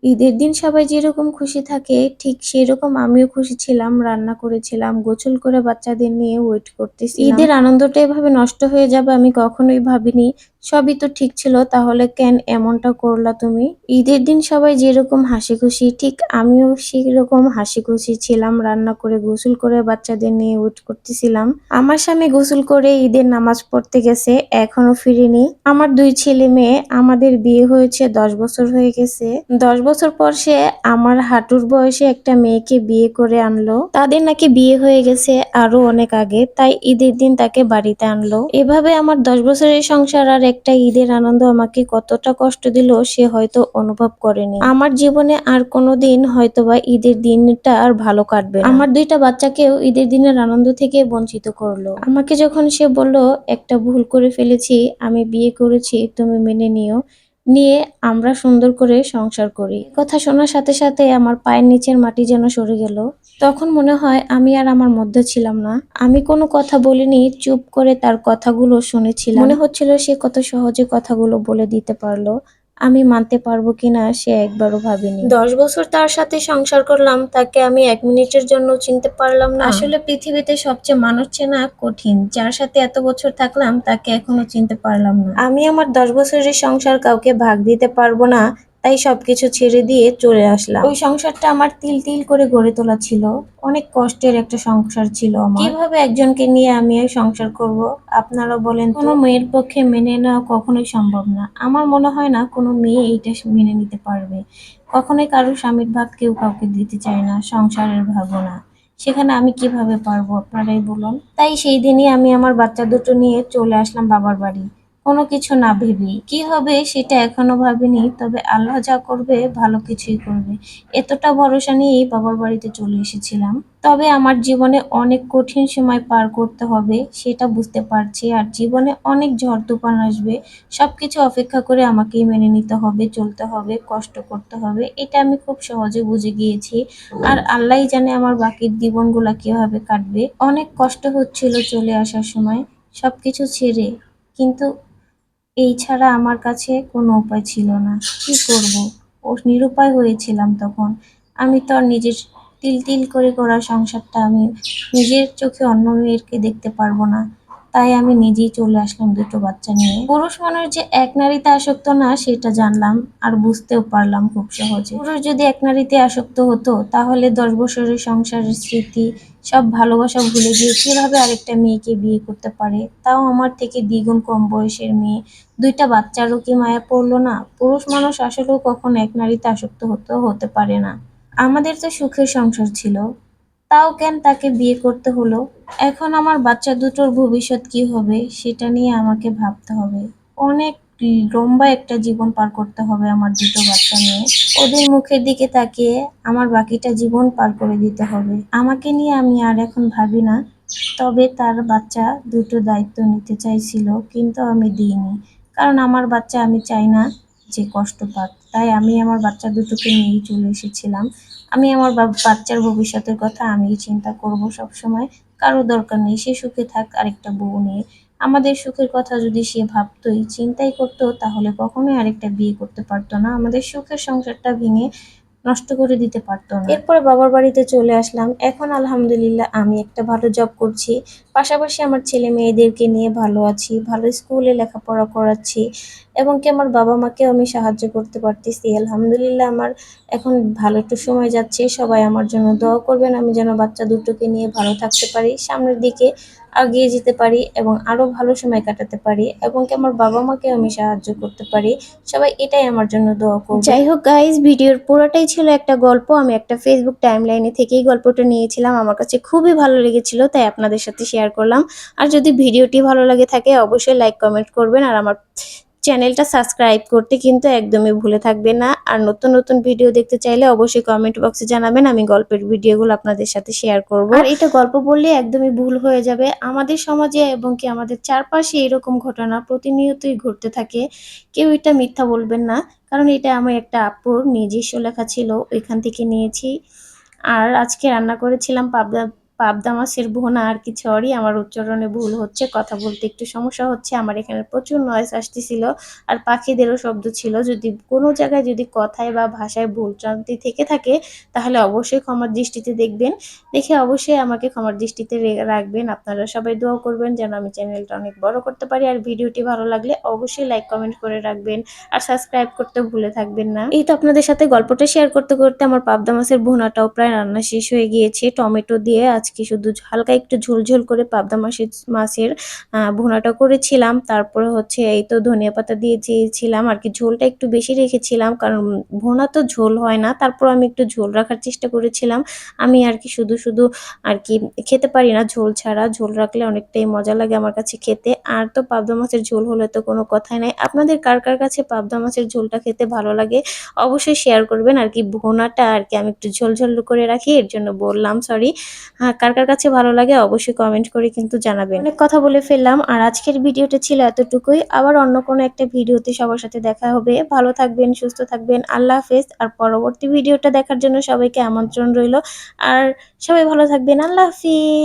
ঈদের দিন সবাই যেরকম খুশি থাকে ঠিক সেরকম আমিও খুশি ছিলাম। রান্না করেছিলাম, গোসল করে বাচ্চাদের নিয়ে ওয়েট করতেছিলাম। ঈদের আনন্দটা এভাবে নষ্ট হয়ে যাবে আমি কখনোই ভাবিনি। সবই তো ঠিক ছিল, তাহলে কেন এমনটা করলা তুমি? ঈদের দিন সবাই যেরকম হাসি খুশি ঠিক আমিও সেরকম হাসি খুশি ছিলাম। রান্না করে গোসল করে বাচ্চাদের নিয়ে ওয়েট করতেছিলাম। আমার স্বামী গোসল করে ঈদের নামাজ পড়তে গেছে, এখনো ফিরেনি। আমার 2 ছেলে মেয়ে, আমাদের বিয়ে হয়েছে 10 বছর হয়ে গেছে। 10 বছর পর সে আমার হাঁটুর বয়সে একটা মেয়েকে বিয়ে করে আনলো। তাদের নাকি বিয়ে হয়ে গেছে আরো অনেক আগে, তাই ঈদের দিন তাকে বাড়িতে আনলো। এভাবে আমার 10 বছরের সংসার আর একটা ঈদের আনন্দ আমাকে কতটা কষ্ট দিল সে হয়তো অনুভব করেনি। আমার জীবনে আর কোনোদিন হয়তোবা ঈদের দিনটা আর ভালো কাটবে না। আমার 2টা বাচ্চাকেও ঈদের দিনের আনন্দ থেকে বঞ্চিত করলো। আমাকে যখন সে বলল, একটা ভুল করে ফেলেছি, আমি বিয়ে করেছি, তুমি মেনে নিও, নিয়ে আমরা সুন্দর করে সংসার করি। কথা শোনার সাথে সাথে আমার পায়ের নিচের মাটি যেন সরে গেল। তখন মনে হয় আমি আর আমার মধ্যে ছিলাম না। আমি কোনো কথা বলিনি, চুপ করে তার কথাগুলো শুনেছিলাম। মনে হচ্ছিল সে কত সহজে কথাগুলো বলে দিতে পারলো। আমি মানতে পারবো কিনা সে একবারও ভাবিনি। 10 বছর তার সাথে সংসার করলাম, তাকে আমি 1 মিনিটের জন্য চিনতে পারলাম না। আসলে পৃথিবীতে সবচেয়ে মানুষ চেনা কঠিন। যার সাথে এত বছর থাকলাম তাকে এখনো চিনতে পারলাম না। আমি আমার 10 বছরের সংসার কাউকে ভাগ দিতে পারবো না, তাই সবকিছু ছেড়ে দিয়ে চলে আসলাম। ওই সংসারটা আমার তিল তিল করে গড়ে তোলা ছিল। অনেক কষ্টের একটা সংসার ছিল আমার। কিভাবে একজনকে নিয়ে আমি এই সংসার করব? আপনারা বলেন তো। কোনো মেয়ের পক্ষে মেনে নেওয়া কখনোই সম্ভব না। আমার মনে হয় না কোনো মেয়ে এইটা মেনে নিতে পারবে। কখনোই কারো স্বামীর ভাগ কেউ কাউকে দিতে চায় না, সংসারের ভাগও না। সেখানে আমি কিভাবে পারবো আপনারাই বলুন। তাই সেই দিনই আমি আমার বাচ্চা দুটো নিয়ে চলে আসলাম বাবার বাড়ি। কোনো কিছু না ভেবেই। কি হবে সেটা এখনো ভাবিনি, তবে আল্লাহ যা করবে ভালো কিছুই করবে। এতটা ভরসা নিয়েই বাবার বাড়িতে চলে এসেছিলাম। তবে আমার জীবনে অনেক কঠিন সময় পার করতে হবে সেটা বুঝতে পারছি, আর জীবনে অনেক ঝড় তুফান আসবে। সবকিছু অপেক্ষা করে আমাকেই মেনে নিতে হবে, চলতে হবে, কষ্ট করতে হবে, এটা আমি খুব সহজে বুঝে গিয়েছি। আর আল্লাহই জানে আমার বাকির জীবনগুলা কিভাবে কাটবে। অনেক কষ্ট হচ্ছিল চলে আসার সময়, সবকিছু ছেড়ে। কিন্তু এই ছাড়া আমার কাছে কোনো উপায় ছিল না। কি করব? নিরুপায় হয়েছিলাম তখন। আমি তো আর নিজের তিল তিল করে গড়া সংসারটা আমি নিজের চোখে অন্য মেয়েকে দেখতে পারবো না। তাই আমি নিজেই চলে আসলাম দুটো বাচ্চা নিয়ে। পুরুষ মানুষ যে এক নারীতে আসক্ত না সেটা জানলাম, আর বুঝতেও পারলাম খুব সহজে। পুরুষ যদি এক নারীতে আসক্ত হতো তাহলে 10 বছরের সংসারের স্মৃতি, সব ভালোবাসা ভুলে গিয়ে কিভাবে আরেকটা মেয়েকে বিয়ে করতে পারে, তাও আমার থেকে দ্বিগুণ কম বয়সের মেয়ে। 2টা বাচ্চারও কি মায়া পড়লো না? পুরুষ মানুষ আসলেও কখনো এক নারীতে আসক্ত হতে পারে না। আমাদের তো সুখের সংসার ছিল, তাও কেন তাকে বিয়ে করতে হলো? এখন আমার বাচ্চা দুটোর ভবিষ্যৎ কি হবে সেটা নিয়ে আমাকে ভাবতে হবে। অনেক লম্বা একটা জীবন পার করতে হবে আমার দুটো বাচ্চা নিয়ে। ওদের মুখের দিকে তাকিয়ে আমার বাকিটা জীবন পার করে দিতে হবে। আমাকে নিয়ে আমি আর এখন ভাবি না। তবে তার বাচ্চা দুটো দায়িত্ব নিতে চাইছিল, কিন্তু আমি দিইনি। কারণ আমার বাচ্চা আমি চাই না যে কষ্ট পাক। তাই আমি আমার বাচ্চা দুটোকে নিয়েই চলে এসেছিলাম। আমি আমার বাচ্চার ভবিষ্যতের কথা আমিই চিন্তা করব সবসময়। কারো দরকার নেই, সে সুখে থাক আরেকটা বউ নিয়ে। আমাদের সুখের কথা যদি সে ভাবতোই, চিন্তাই করতো, তাহলে কখনোই আরেকটা বিয়ে করতে পারতো না। আমাদের সুখের সংসারটা ভেঙে নষ্ট করে দিতে পারতো না। এরপরে বাবার বাড়িতে চলে আসলাম। এখন আলহামদুলিল্লাহ আমি একটা ভালো জব করছি। পাশাপাশি আমার ছেলে মেয়েদেরকে নিয়ে ভালো আছি। ভালো স্কুলে লেখাপড়া করাচ্ছি। এবং কি আমার বাবা মাকেও আমি সাহায্য করতে পারতেছি। আলহামদুলিল্লাহ আমার এখন ভালো একটু সময় যাচ্ছে। সবাই আমার জন্য দোয়া করবেন, আমি যেন বাচ্চা দুটোকে নিয়ে ভালো থাকতে পারি, সামনের দিকে এগিয়ে যেতে পারি এবং আরো ভালো সময় কাটাতে পারি, এবং কি আমার বাবা মাকে আমি সাহায্য করতে পারি। সবাই এটাই আমার জন্য দোয়া করবে। যাই হোক গাইস, ভিডিওর পুরোটাই ছিল একটা গল্প। আমি একটা ফেসবুক টাইমলাইনে থেকেই গল্পটা নিয়েছিলাম। আমার কাছে খুবই ভালো লেগেছিল, তাই আপনাদের সাথে শেয়ার করলাম। আর যদি ভিডিওটি ভালো লাগে থাকে অবশ্যই লাইক কমেন্ট করবেন, আর আমার চ্যানেলটা সাবস্ক্রাইব করতে কিন্তু একদমই ভুলে থাকবেন না। আর নতুন নতুন ভিডিও দেখতে চাইলে অবশ্যই কমেন্ট বক্সে জানাবেন, আমি গল্পের ভিডিওগুলো আপনাদের সাথে শেয়ার করব। আর এটা গল্প বললে একদমই ভুল হয়ে যাবে। আমাদের সমাজে এবং কি আমাদের চারপাশে এরকম ঘটনা প্রতিনিয়তই ঘটতে থাকে। কেউ এটা মিথ্যা বলবেন না, কারণ এটা আমার একটা আপুর নিজস্ব লেখা ছিল, ওইখান থেকে নিয়েছি। আর আজকে রান্না করেছিলাম পাবদা মাছের ভুনা আর কি, সরি আমার উচ্চারণে ভুল হচ্ছে, কথা বলতে একটু সমস্যা হচ্ছে। আমার এখানে প্রচুর নয়েজ আসতেছিল আর পাখিদেরও শব্দ ছিল। যদি কোনো জায়গায় যদি কথায় বা ভাষায় ভুল ভ্রান্তি থেকে থাকে তাহলে অবশ্যই ক্ষমার দৃষ্টিতে দেখবেন। দেখে অবশ্যই আমাকে ক্ষমার দৃষ্টিতে রাখবেন। আপনারা সবাই দোয়া করবেন যেন আমি চ্যানেলটা অনেক বড় করতে পারি। আর ভিডিওটি ভালো লাগলে অবশ্যই লাইক কমেন্ট করে রাখবেন আর সাবস্ক্রাইব করতে ভুলে থাকবেন না। এই তো আপনাদের সাথে গল্পটা শেয়ার করতে করতে আমার পাবদা মাছের ভুনাটাও প্রায় রান্না শেষ হয়ে গিয়েছে। টমেটো দিয়ে আজকে শুধু হালকা একটু ঝোল করে পাবদা মাছের ভুনাটা করেছিলাম। তারপরে হচ্ছে এই তো ধনিয়া পাতা দিয়ে চেয়েছিলাম আর কি, ঝোলটা একটু বেশি রেখেছিলাম কারণ ভুনা তো ঝোল হয় না, তারপর আমি একটু ঝোল রাখার চেষ্টা করেছিলাম। আমি আর কি শুধু আর কি খেতে পারি না ঝোল ছাড়া, ঝোল রাখলে অনেকটাই মজা লাগে আমার কাছে খেতে। আর তো পাবদা মাছের ঝোল হলে তো কোনো কথাই নাই। আপনাদের কার কার কাছে পাবদা মাছের ঝোলটা খেতে ভালো লাগে অবশ্যই শেয়ার করবেন। আর কি ভুনাটা আর কি আমি একটু ঝোল করে রাখি, এর জন্য বললাম সরি। হ্যাঁ, কার কার কাছে ভালো লাগে অবশ্যই কমেন্ট করে কিন্তু জানাবেন। অনেক কথা বলে ফেললাম আর আজকের ভিডিওটা ছিল এতটুকুই। আবার অন্য কোনো একটা ভিডিওতে সবার সাথে দেখা হবে। ভালো থাকবেন, সুস্থ থাকবেন, আল্লাহ হাফেজ। আর পরবর্তী ভিডিওটা দেখার জন্য সবাইকে আমন্ত্রণ রইল। আর সবাই ভালো থাকবেন, আল্লাহ হাফেজ।